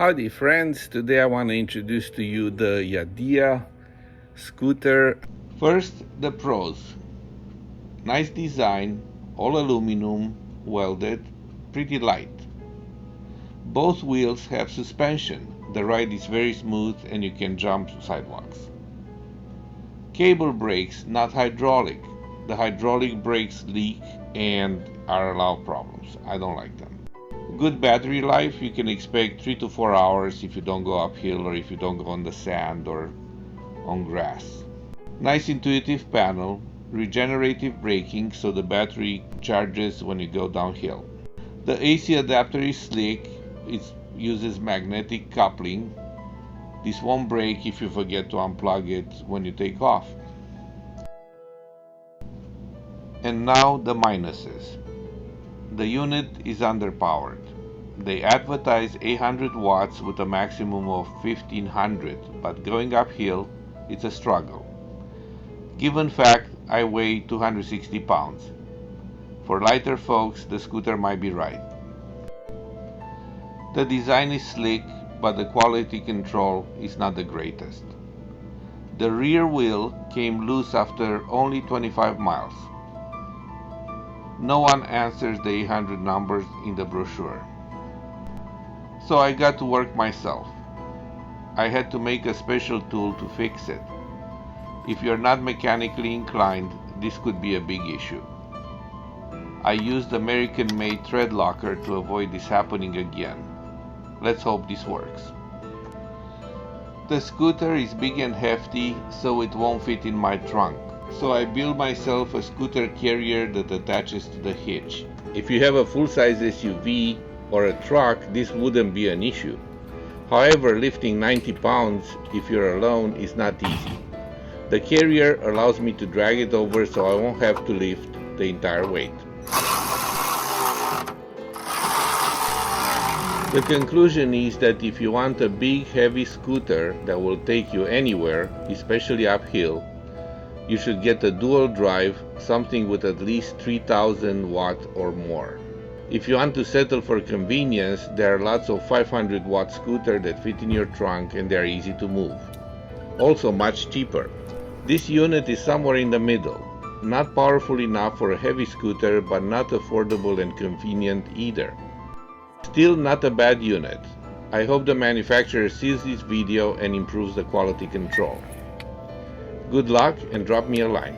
Howdy friends, today I want to introduce to you the YADEA scooter. First, the pros. Nice design, all aluminum, welded, pretty light. Both wheels have suspension. The ride is very smooth and you can jump sidewalks. Cable brakes, not hydraulic. The hydraulic brakes leak and are allow problems. I don't like them. Good battery life, you can expect 3 to 4 hours if you don't go uphill or if you don't go on the sand or on grass. Nice intuitive panel, regenerative braking so the battery charges when you go downhill. The AC adapter is slick, it uses magnetic coupling. This won't break if you forget to unplug it when you take off. And now the minuses. The unit is underpowered. They advertise 800 watts with a maximum of 1500, but going uphill, it's a struggle. Given fact, I weigh 260 pounds. For lighter folks, the scooter might be right. The design is slick, but the quality control is not the greatest. The rear wheel came loose after only 25 miles. No one answers the 800 numbers in the brochure. So I got to work myself. I had to make a special tool to fix it. If you're not mechanically inclined, this could be a big issue. I used American-made thread locker to avoid this happening again. Let's hope this works. The scooter is big and hefty, so it won't fit in my trunk. So I built myself a scooter carrier that attaches to the hitch. If you have a full-size SUV or a truck, this wouldn't be an issue. However, lifting 90 pounds if you're alone is not easy. The carrier allows me to drag it over so I won't have to lift the entire weight. The conclusion is that if you want a big, heavy scooter that will take you anywhere, especially uphill, you should get a dual drive, something with at least 3000 watt or more. If you want to settle for convenience, there are lots of 500 watt scooters that fit in your trunk and they are easy to move. Also much cheaper. This unit is somewhere in the middle. Not powerful enough for a heavy scooter, but not affordable and convenient either. Still not a bad unit. I hope the manufacturer sees this video and improves the quality control. Good luck and drop me a line.